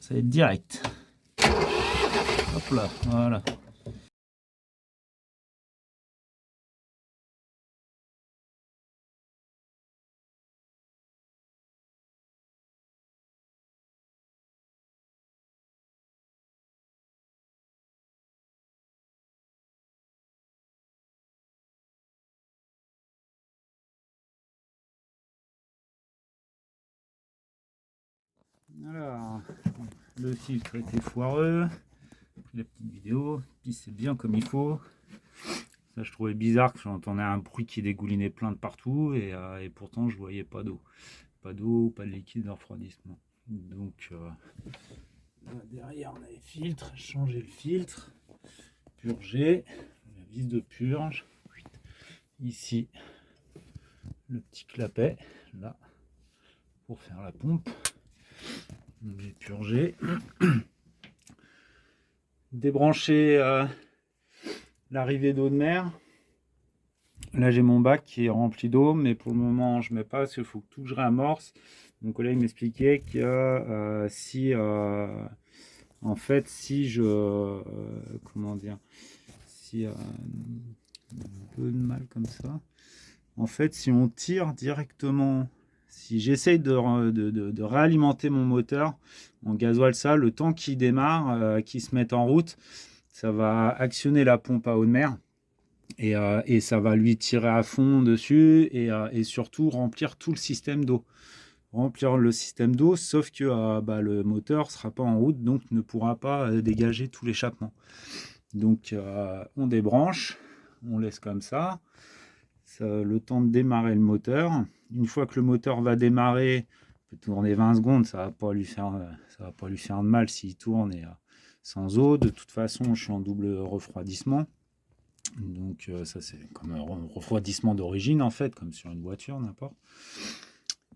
ça va être direct. Hop là, voilà. Alors, le filtre était foireux, la petite vidéo, puis c'est bien comme il faut. Ça, je trouvais bizarre que j'entendais un bruit qui dégoulinait plein de partout et pourtant je voyais pas d'eau. Pas d'eau, pas de liquide de refroidissement. Donc là, derrière on a les filtres, changer le filtre, purger, la vis de purge. Ici, le petit clapet, là, pour faire la pompe. Donc j'ai purgé. Débrancher l'arrivée d'eau de mer. Là j'ai mon bac qui est rempli d'eau, mais pour le moment je mets pas parce qu'il faut que tout je réamorce. Mon collègue m'expliquait que si en fait si je comment dire, si un peu de mal comme ça, en fait si on tire directement, si j'essaye de réalimenter mon moteur en gasoil, ça, le temps qu'il démarre, qu'il se mette en route, ça va actionner la pompe à eau de mer et ça va lui tirer à fond dessus et surtout remplir tout le système d'eau. Remplir le système d'eau, sauf que le moteur ne sera pas en route, donc ne pourra pas dégager tout l'échappement. Donc on débranche, on laisse comme ça. Le temps de démarrer le moteur. Une fois que le moteur va démarrer, on peut tourner 20 secondes, ça va pas lui faire de mal s'il tourne sans eau. De toute façon, je suis en double refroidissement. Donc ça c'est comme un refroidissement d'origine en fait, comme sur une voiture, n'importe.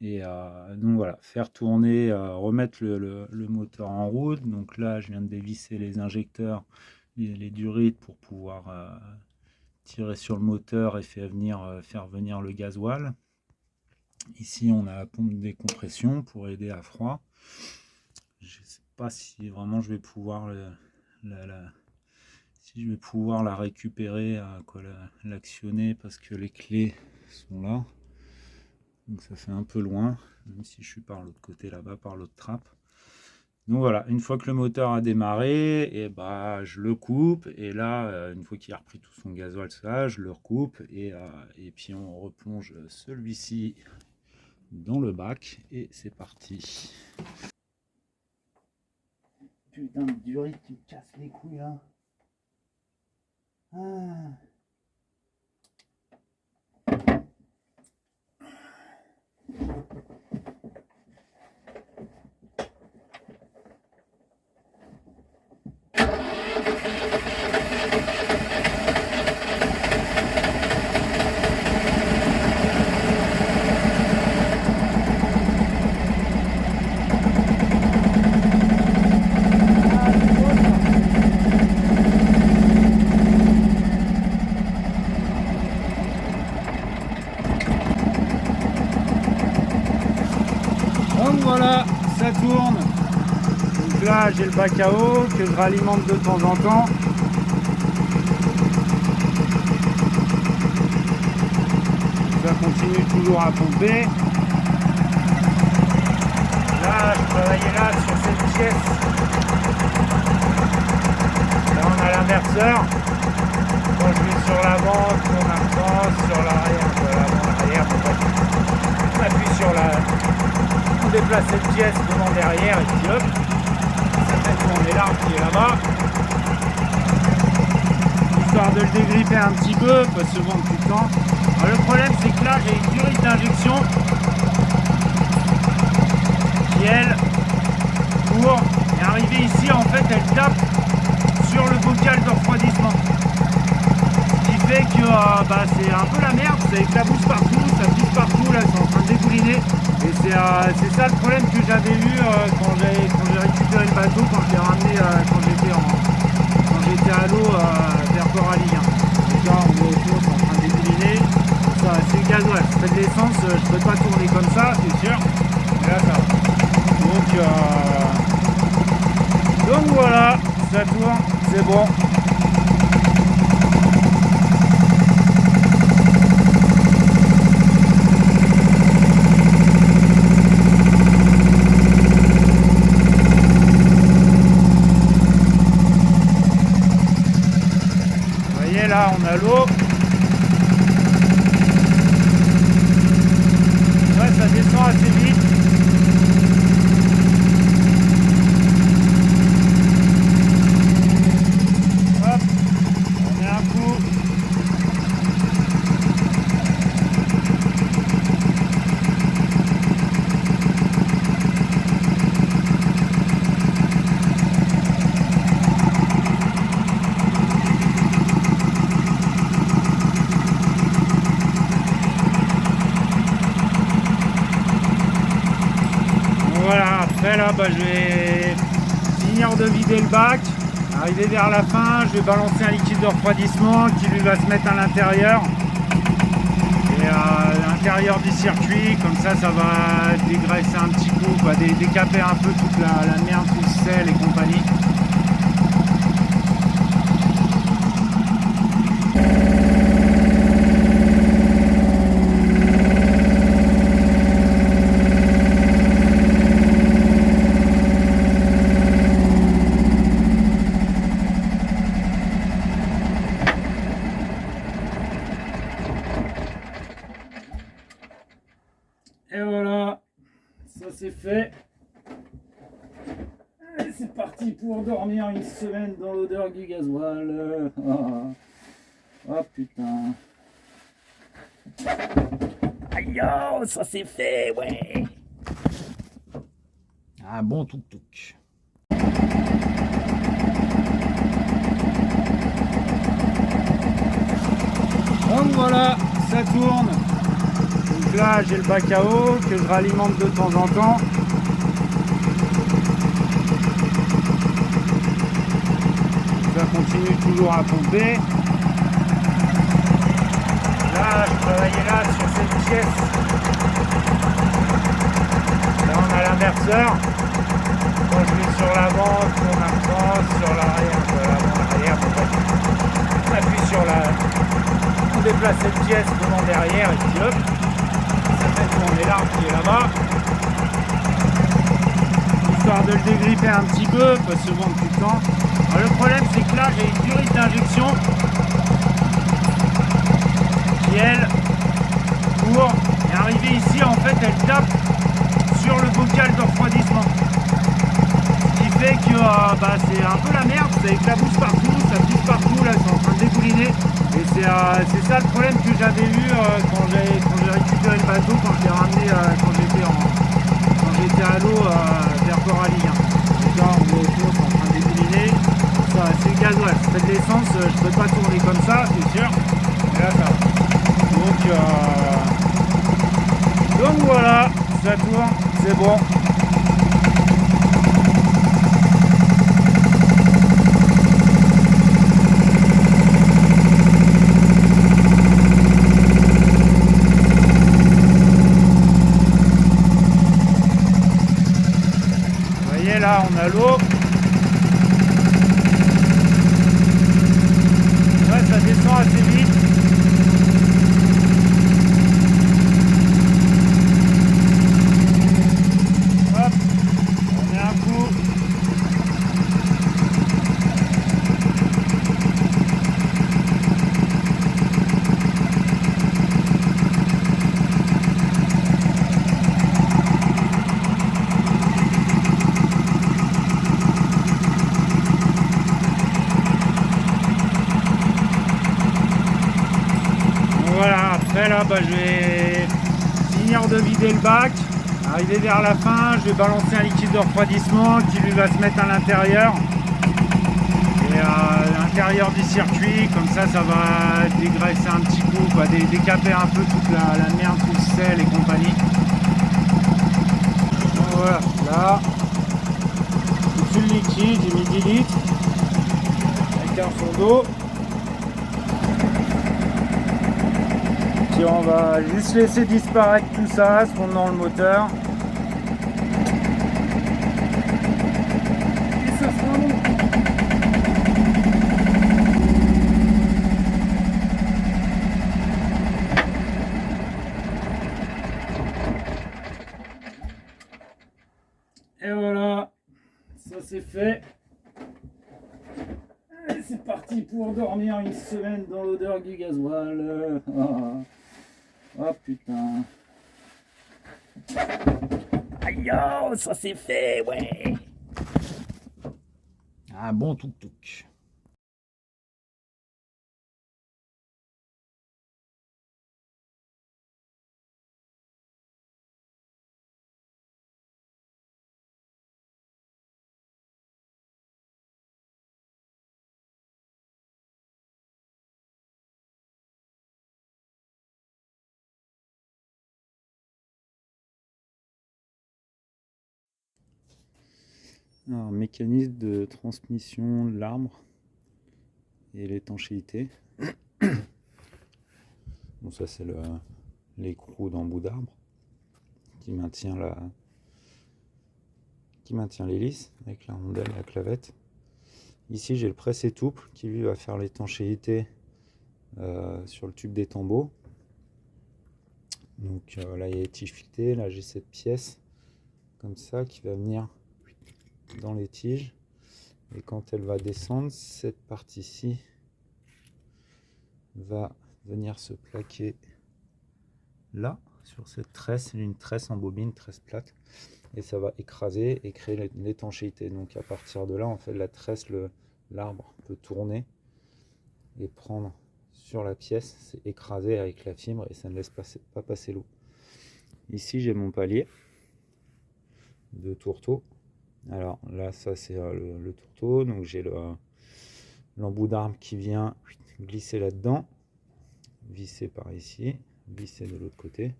Et donc voilà, faire tourner, remettre le moteur en route. Donc là, je viens de dévisser les injecteurs, les durites pour pouvoir tirer sur le moteur et faire venir le gasoil. Ici on a la pompe de décompression pour aider à froid. Je ne sais pas si vraiment je vais pouvoir la récupérer, l'actionner parce que les clés sont là. Donc ça fait un peu loin, même si je suis par l'autre côté là-bas, par l'autre trappe. Donc voilà, une fois que le moteur a démarré, je le coupe. Et là, une fois qu'il a repris tout son gasoil, ça, je le recoupe. Et puis on replonge celui-ci dans le bac. Et c'est parti. Putain de durite, tu me casses les couilles là. Donc voilà, ça tourne. Donc là j'ai le bac à eau que je ralimente de temps en temps. Ça continue toujours à pomper. Là je travaillais là sur cette pièce. Là on a l'inverseur. Quand je vais sur l'avant, on tourne un temps, sur l'arrière, l'avant, l'arrière, on appuie sur on déplace cette pièce devant derrière et puis hop, ça fait tourner l'arbre qui est là-bas. Histoire de le dégripper un petit peu, pas se vendre tout le temps. Alors, le problème c'est que là j'ai une durite d'injection qui elle, pour arriver ici en fait elle tape sur le bocal de refroidissement. Ce qui fait que c'est un peu la merde, ça éclabousse partout, ça pisse partout, là c'est en train de dégouliner. Et c'est ça le problème que j'avais eu quand j'ai récupéré le bateau, quand je l'ai ramené quand j'étais à l'eau vers Coralie. Donc là on voit autour, c'est en train de dégouliner. C'est le gasoil, c'est de l'essence, je peux pas tourner comme ça, c'est sûr. Mais là ça va. Donc ça tourne, c'est bon. Vous voyez là, on a l'eau. Ouais, ça descend assez vite. Hop, on met un coup. Voilà, après là, je vais finir de vider le bac. Arrivé vers la fin, je vais balancer un liquide de refroidissement qui lui va se mettre à l'intérieur. Et à l'intérieur du circuit, comme ça va dégraisser un petit coup, quoi, décaper un peu toute la merde, tout le sel et compagnie. Et voilà, ça c'est fait. Et c'est parti pour dormir une semaine dans l'odeur du gasoil. Oh putain. Aïe, oh, ça c'est fait, ouais. Un bon tuk-tuk. Donc voilà, ça tourne. Donc là j'ai le bac à eau que je ralimente de temps en temps. Ça continue toujours à pomper. Là je travaillais là sur cette pièce. Là on a l'inverseur. Quand je vais sur l'avant, on tourne un temps, sur l'arrière, l'avant, l'arrière, on appuie sur la. On déplace cette pièce devant derrière et puis hop. Ça fait tourner l'arbre qui est là-bas, histoire de le dégripper un petit peu, pas se vendre tout le temps. Alors, le problème c'est que là j'ai une durite d'injection qui elle, pour arriver ici en fait elle tape sur le bocal de refroidissement. Ce qui fait que c'est un peu la merde, ça éclabousse partout, ça pisse partout, là c'est en train de dégouliner. Et c'est ça le problème que j'avais eu quand j'ai récupéré le bateau, quand je l'ai ramené quand j'étais à l'eau vers Coralie. Donc là on voit autour, c'est en train de dégouliner. C'est le gasoil, si c'est de l'essence, je peux pas tourner comme ça, c'est sûr. Mais là ça va. Donc voilà, ça tourne, c'est bon. Là on a l'eau. Ouais, ça descend assez vite. Hop, on met un coup. Voilà, après là je vais finir de vider le bac. Arrivé vers la fin, je vais balancer un liquide de refroidissement qui lui va se mettre à l'intérieur. Et à l'intérieur du circuit, comme ça va dégraisser un petit coup, quoi, décaper un peu toute la merde, tout le sel et compagnie. Donc voilà, là, tout le liquide, j'ai mis 10 litres avec un fond d'eau. Puis on va juste laisser disparaître tout ça, se fondre dans le moteur. Et ça sera bon. voilà, ça c'est fait. Et c'est parti pour dormir une semaine dans l'odeur du gasoil. Oh, oh putain. Aïe, oh, ça c'est fait, ouais. Un bon tuk-tuk. Alors, mécanisme de transmission de l'arbre et l'étanchéité. Bon, ça c'est l'écrou d'embout d'arbre qui maintient l'hélice avec la rondelle et la clavette. Ici j'ai le presse-étoupe qui lui va faire l'étanchéité sur le tube des tambours. Donc là il y a les tiges filetées, là j'ai cette pièce comme ça qui va venir dans les tiges, et quand elle va descendre, cette partie-ci va venir se plaquer là sur cette tresse, une tresse en bobine, tresse plate, et ça va écraser et créer l'étanchéité. Donc à partir de là, en fait, la tresse, l'arbre peut tourner et prendre sur la pièce, c'est écrasé avec la fibre et ça ne laisse pas passer l'eau. Ici j'ai mon palier de tourteau. Alors là, ça c'est le tourteau, donc j'ai l'embout d'arbre qui vient glisser là-dedans, visser par ici, visser de l'autre côté,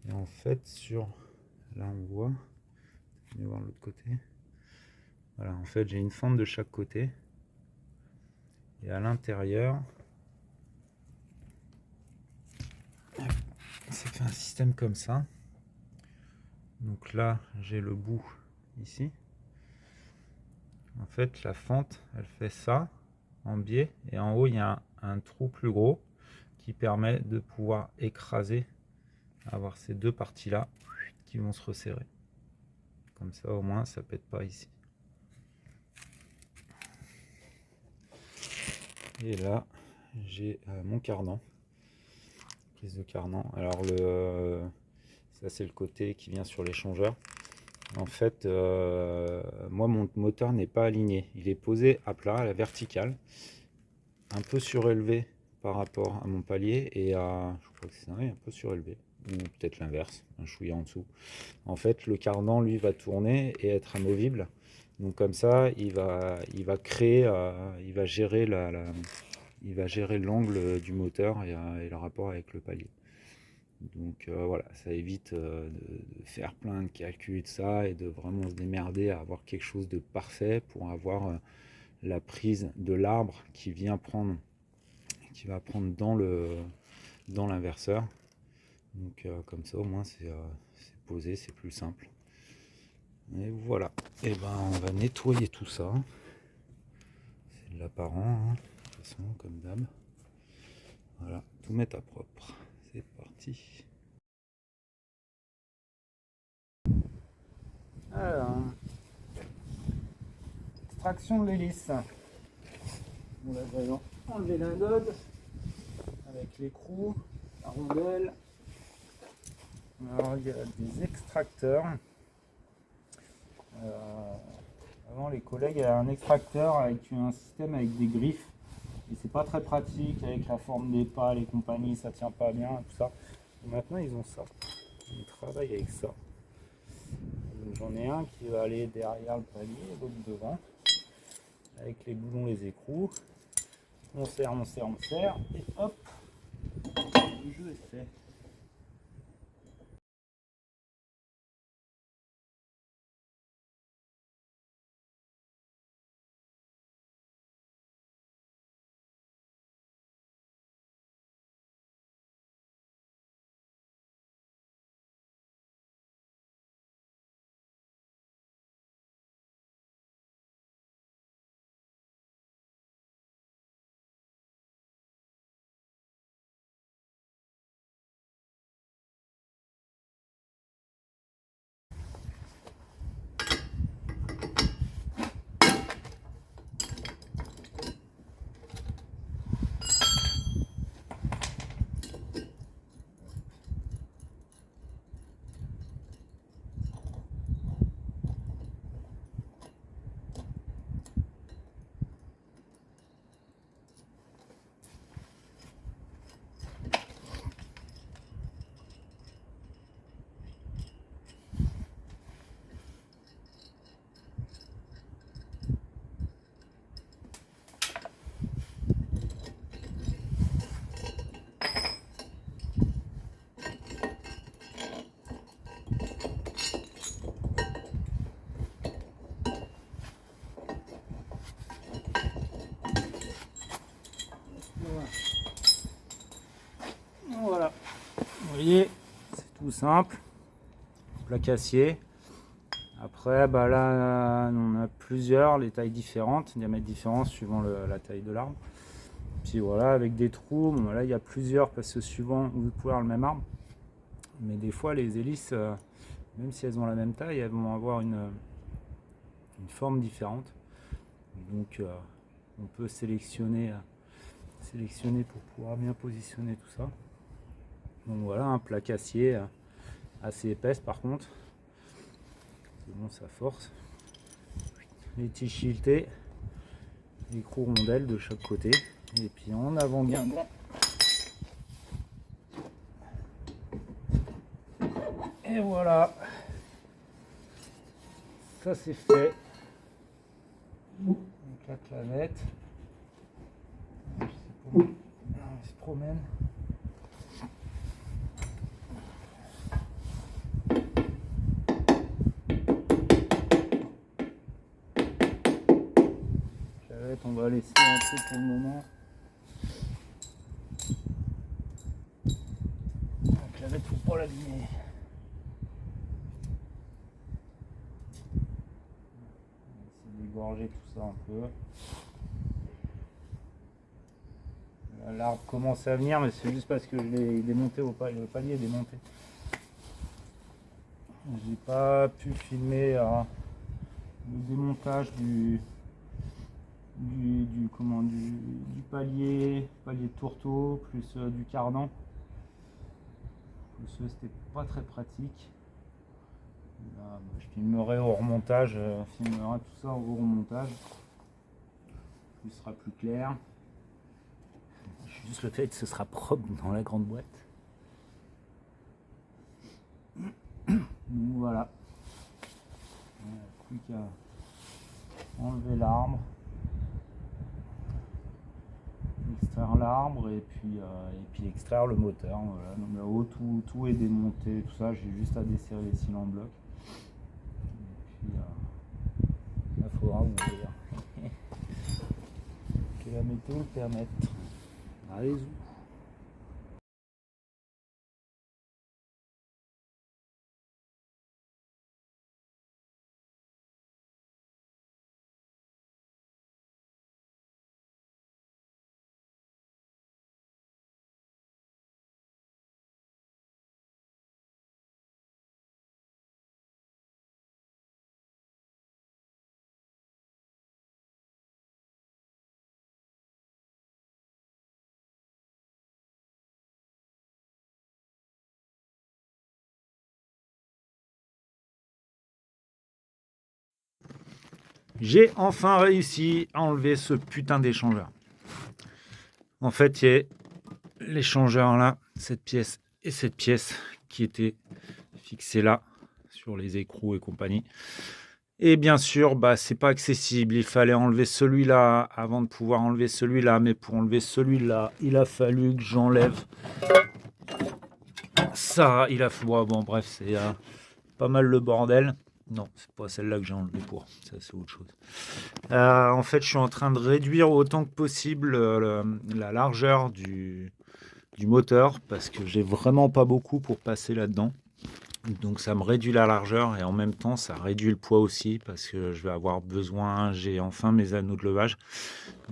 et en fait là on voit, on va voir l'autre côté, voilà, en fait j'ai une fente de chaque côté, et à l'intérieur ça fait un système comme ça. Donc là j'ai le bout ici, en fait la fente elle fait ça en biais, et en haut il y a un trou plus gros qui permet de pouvoir écraser, avoir ces deux parties là qui vont se resserrer. Comme ça au moins ça pète pas ici. Et là j'ai mon cardan, prise de cardan. Alors ça c'est le côté qui vient sur l'échangeur. En fait moi mon moteur n'est pas aligné, il est posé à plat, à la verticale, un peu surélevé par rapport à mon palier, et je crois que c'est un peu surélevé, ou peut-être l'inverse, un chouïa en dessous. En fait le cardan lui va tourner et être amovible, donc comme ça il va créer, il va gérer l'angle du moteur et le rapport avec le palier. Donc voilà, ça évite de faire plein de calculs de ça et de vraiment se démerder à avoir quelque chose de parfait pour avoir la prise de l'arbre qui va prendre dans l'inverseur. Donc comme ça au moins c'est posé, c'est plus simple. Et voilà, et ben on va nettoyer tout ça. C'est de l'apparent, hein, de toute façon, comme d'hab. Voilà, tout mettre à propre. C'est parti. Alors, extraction de l'hélice. On va vraiment enlever l'indode avec l'écrou, la rondelle. Alors il y a des extracteurs. Avant les collègues avaient un extracteur avec un système avec des griffes. Et c'est pas très pratique avec la forme des pales et compagnie, ça tient pas bien, tout ça. Et maintenant ils ont ça. Ils travaillent avec ça. J'en ai un qui va aller derrière le palier, l'autre devant, avec les boulons, les écrous. On serre, et hop, le jeu est fait. voyez, c'est tout simple. Plaque acier. Après, bah là, on a plusieurs, les tailles différentes, diamètres différents suivant la taille de l'arbre. Puis voilà, avec des trous, bon, là il y a plusieurs parce que suivant vous pouvez avoir le même arbre. Mais des fois, les hélices, même si elles ont la même taille, elles vont avoir une forme différente. Donc, on peut sélectionner pour pouvoir bien positionner tout ça. Donc voilà, un plaque acier assez épaisse par contre. C'est bon, ça force. Les tiges shieldées, l'écrou rondelle de chaque côté. Et puis en avant guingamp. Et voilà. Ça c'est fait. Donc la clavette. Il se promène. On va laisser un peu pour le moment. La clavette, faut pas l'abîmer. On va essayer d'égorger tout ça un peu. L'arbre commence à venir, mais c'est juste parce que je l'ai démonté au palier. Le palier est démonté. J'ai pas pu filmer le démontage du palier de tourteau plus du cardan. C'était pas très pratique. Là, je filmerai au remontage, filmera tout ça au remontage. Ce sera plus clair. Juste le fait que ce sera propre dans la grande boîte. Donc voilà. Il n'y a plus qu'à enlever l'arbre. Extraire l'arbre et puis extraire le moteur. Voilà. Donc là-haut tout est démonté, tout ça, j'ai juste à desserrer les cils en bloc. Et puis là il faudra ouvrir. Que la météo le permette. Allez-y. J'ai enfin réussi à enlever ce putain d'échangeur. En fait, il y a l'échangeur là, cette pièce et cette pièce qui étaient fixées là sur les écrous et compagnie. Et bien sûr, c'est pas accessible. Il fallait enlever celui-là avant de pouvoir enlever celui-là. Mais pour enlever celui-là, il a fallu que j'enlève ça. Bon, bref, c'est pas mal le bordel. Non, c'est pas celle-là que j'ai enlevé pour. Ça, c'est autre chose. En fait, je suis en train de réduire autant que possible la largeur du moteur parce que j'ai vraiment pas beaucoup pour passer là-dedans. Donc ça me réduit la largeur et en même temps ça réduit le poids aussi parce que je vais avoir besoin, j'ai enfin mes anneaux de levage,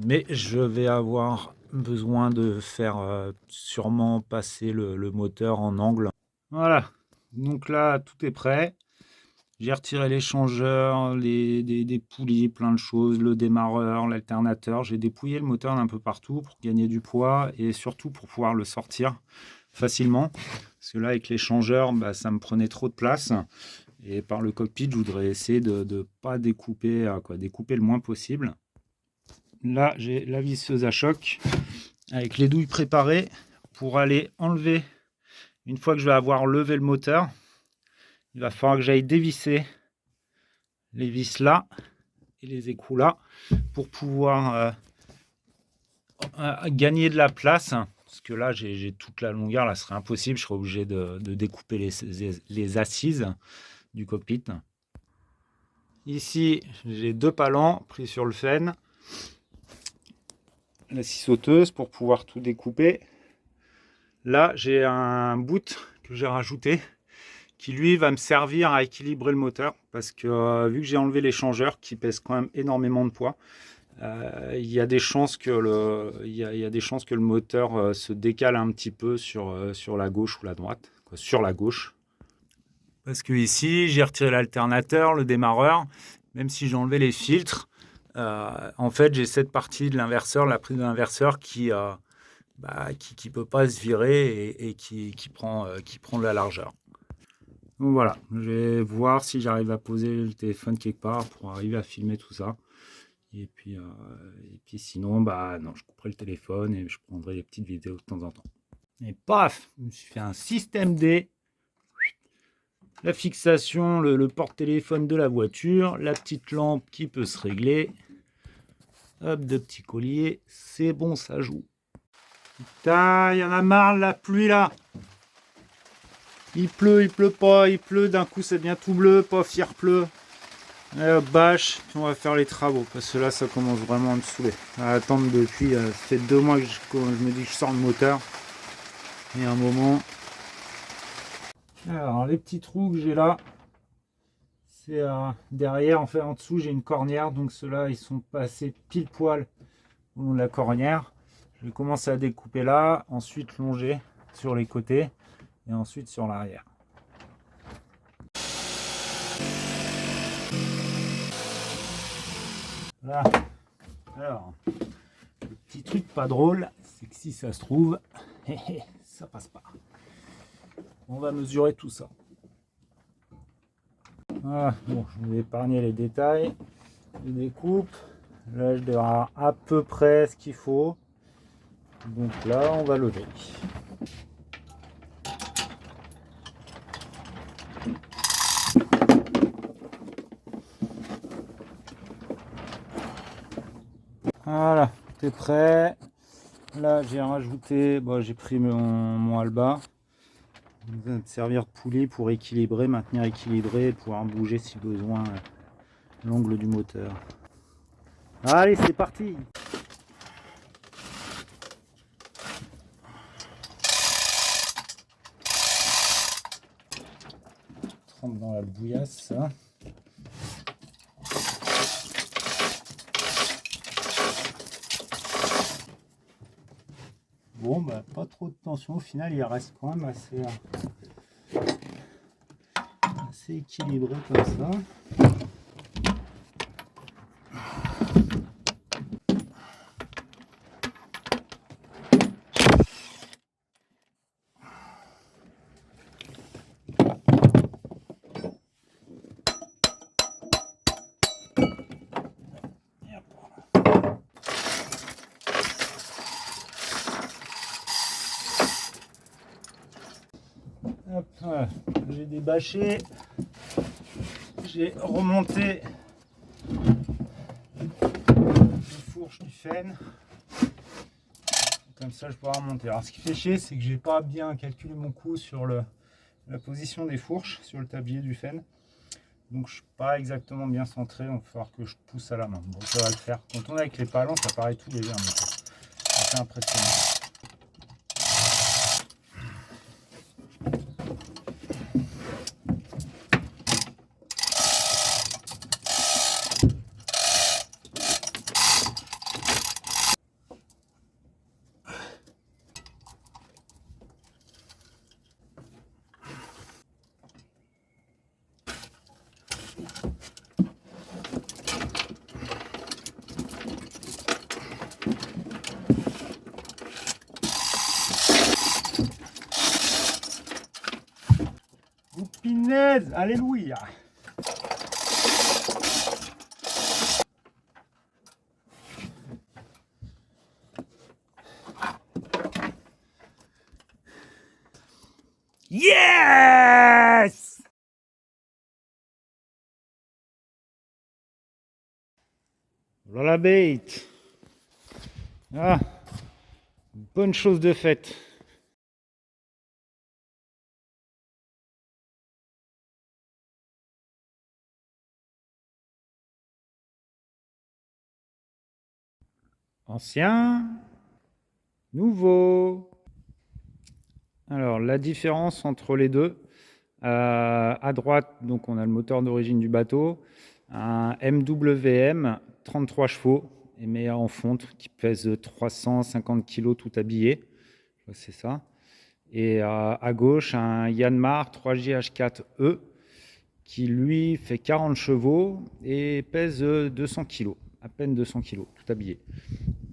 mais je vais avoir besoin de faire sûrement passer le moteur en angle. Voilà, donc là tout est prêt. J'ai retiré l'échangeur, des poulies, plein de choses, le démarreur, l'alternateur. J'ai dépouillé le moteur d'un peu partout pour gagner du poids et surtout pour pouvoir le sortir facilement. Parce que là, avec l'échangeur, ça me prenait trop de place. Et par le cockpit, je voudrais essayer de ne pas découper, découper le moins possible. Là, j'ai la visseuse à choc avec les douilles préparées pour aller enlever. Une fois que je vais avoir levé le moteur, il va falloir que j'aille dévisser les vis là et les écrous là pour pouvoir gagner de la place. Parce que là, j'ai toute la longueur, là, ce serait impossible. Je serais obligé de découper les assises du cockpit. Ici, j'ai 2 palans pris sur le phène. La scie sauteuse pour pouvoir tout découper. Là, j'ai un bout que j'ai rajouté, qui lui va me servir à équilibrer le moteur, parce que vu que j'ai enlevé l'échangeur qui pèse quand même énormément de poids, il y a des chances que le moteur se décale un petit peu sur la gauche ou la droite, quoi, sur la gauche. Parce que ici, j'ai retiré l'alternateur, le démarreur, même si j'ai enlevé les filtres. En fait, j'ai cette partie de l'inverseur, la prise de l'inverseur qui peut pas se virer et qui prend de la largeur. Donc voilà, je vais voir si j'arrive à poser le téléphone quelque part pour arriver à filmer tout ça. Et puis sinon, non, je couperai le téléphone et je prendrai des petites vidéos de temps en temps. Et paf, je me suis fait un système D. La fixation, le porte-téléphone de la voiture, la petite lampe qui peut se régler. Hop, deux petits colliers, c'est bon, ça joue. Putain, il y en a marre de la pluie là. Il pleut pas, il pleut, d'un coup ça devient tout bleu, pof, il repleut. Allez hop, bâche, puis on va faire les travaux, parce que là ça commence vraiment à me saouler. À attendre depuis, ça fait 2 mois que je me dis que je sors le moteur. Et à un moment... Alors les petits trous que j'ai là, c'est derrière, en fait en dessous j'ai une cornière, donc ceux-là ils sont passés pile poil au long de la cornière. Je vais commencer à découper là, ensuite longer sur les côtés et ensuite sur l'arrière. Voilà. Alors, le petit truc pas drôle, c'est que si ça se trouve, ça passe pas. On va mesurer tout ça. Voilà, bon, je vais épargner les détails. Je découpe. Là, je devrais avoir à peu près ce qu'il faut. Donc là, on va lever. Voilà, tout est prêt. Là, j'ai rajouté, j'ai pris mon Alba. Il va me servir de poulie pour équilibrer, maintenir équilibré et pouvoir bouger si besoin l'angle du moteur. Allez, c'est parti! Trempe dans la bouillasse, ça. Bon, pas trop de tension. Au final, il reste quand même assez équilibré comme ça. Hop, voilà. J'ai débâché, j'ai remonté le fourche du Fenn. Comme ça, je pourrai remonter. Alors, ce qui fait chier, c'est que j'ai pas bien calculé mon coup sur la position des fourches sur le tablier du Fenn. Donc, je suis pas exactement bien centré. Donc, il va falloir que je pousse à la main. Bon, ça va le faire. Quand on est avec les palans, ça paraît tout léger. C'est impressionnant. Punaise, alléluia. Yes! Voilà la bête. Ah, bonne chose de faite. Ancien, nouveau. Alors, la différence entre les deux, à droite, donc on a le moteur d'origine du bateau, un MWM 33 chevaux, mais en fonte, qui pèse 350 kg tout habillé. C'est ça. Et à gauche, un Yanmar 3JH4E qui lui fait 40 chevaux et pèse 200 kg, à peine 200 kg tout habillé.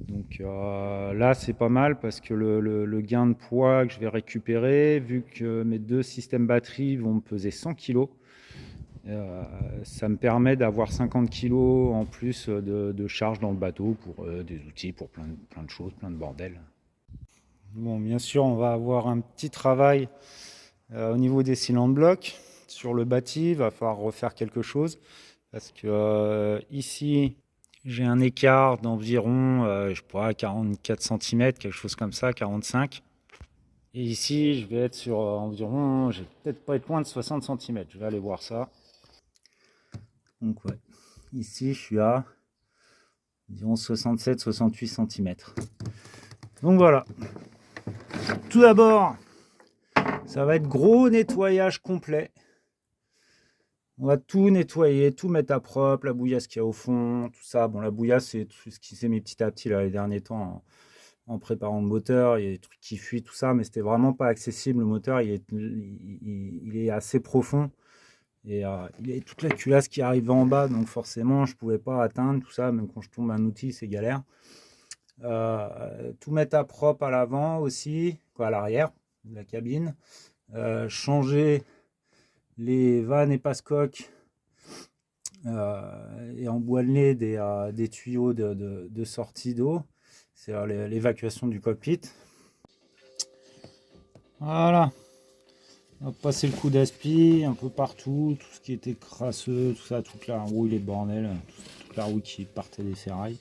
Donc là, c'est pas mal parce que le gain de poids que je vais récupérer, vu que mes deux systèmes batterie vont me peser 100 kg, ça me permet d'avoir 50 kg en plus de charge dans le bateau pour des outils, pour plein de choses, plein de bordel. Bon, bien sûr, on va avoir un petit travail au niveau des cylindres blocs. Sur le bâti, il va falloir refaire quelque chose parce que ici, j'ai un écart d'environ, je sais pas, 44 cm, quelque chose comme ça, 45. Et ici, je vais être sur environ, je vais peut-être pas être loin de 60 cm. Je vais aller voir ça. Donc ouais, ici, je suis à environ 67-68 cm. Donc voilà. Tout d'abord, ça va être gros nettoyage complet. On va tout nettoyer, tout mettre à propre, la bouillasse qu'il y a au fond, tout ça. Bon, la bouillasse, c'est tout ce qui s'est mis petit à petit là, les derniers temps en préparant le moteur. Il y a des trucs qui fuient, tout ça, mais c'était vraiment pas accessible. Le moteur, il est assez profond et il y a toute la culasse qui arrive en bas, donc forcément, je pouvais pas atteindre tout ça. Même quand je tombe un outil, c'est galère. Tout mettre à propre à l'avant aussi, quoi, à l'arrière de la cabine. Changer les vannes et passe-coques et emboîter des tuyaux de sortie d'eau. C'est l'évacuation du cockpit. Voilà. On va passer le coup d'aspi un peu partout, tout ce qui était crasseux, tout ça, toute la rouille, les bordels, toute la rouille qui partait des ferrailles.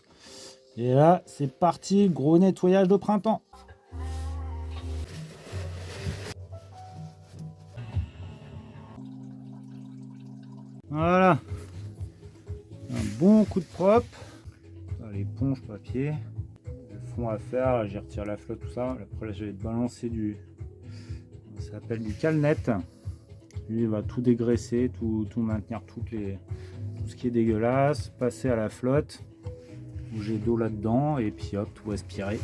Et là, c'est parti, gros nettoyage de printemps. Voilà. Un bon coup de propre. L'éponge papier. Le fond à faire, j'y retire la flotte, tout ça. Après, là, je vais balancer ça s'appelle du calnet. Lui, il va tout dégraisser, tout maintenir, tout ce qui est dégueulasse. Passer à la flotte, où j'ai d'eau là-dedans, et puis hop, tout aspirer.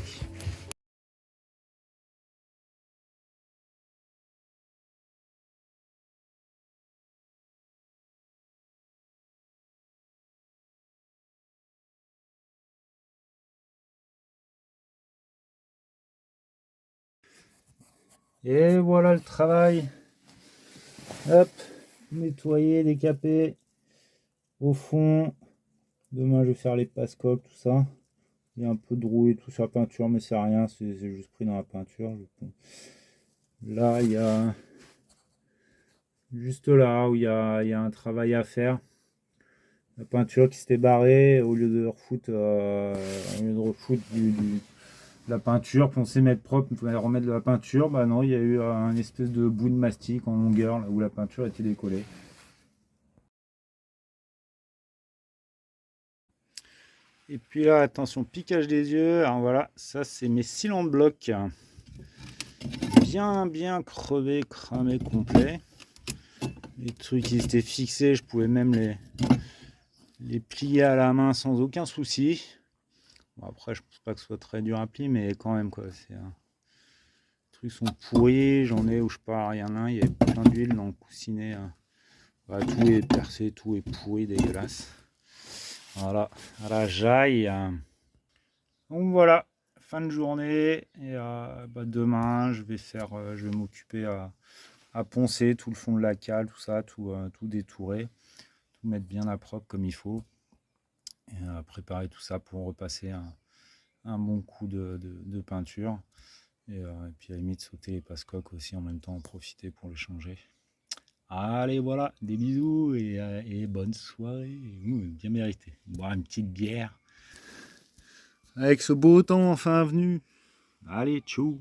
Et voilà le travail. Hop, nettoyer, décaper. Au fond, demain je vais faire les passe-coques, tout ça. Il y a un peu de rouille tout sur la peinture, mais c'est rien, c'est juste pris dans la peinture. Là, il y a juste là où il y a un travail à faire. La peinture qui s'était barrée, au lieu de refoutre, la peinture, penser mettre propre, il fallait remettre de la peinture. Bah non, il y a eu un espèce de bout de mastic en longueur là où la peinture était décollée. Et puis là, attention, piquage des yeux. Alors voilà, ça c'est mes cylindres blocs. Bien crevés, cramés, complets. Les trucs qui étaient fixés, je pouvais même les plier à la main sans aucun souci. Bon, après, je pense pas que ce soit très dur à plier, mais quand même, quoi. Les trucs sont pourris, j'en ai où je pars, il y en a un, il y a plein d'huile dans le coussinet. Voilà, tout est percé, tout est pourri, dégueulasse. Voilà, à la jaille. Donc voilà, fin de journée. Et demain, je vais m'occuper à poncer tout le fond de la cale, tout ça, tout détourer, tout mettre bien à propre comme il faut. Et préparer tout ça pour repasser un bon coup de peinture. Et puis à la limite sauter les passe-coques aussi en même temps, en profiter pour les changer. Allez voilà, des bisous et bonne soirée. Bien mérité. Boire une petite bière. Avec ce beau temps enfin venu. Allez, tchou.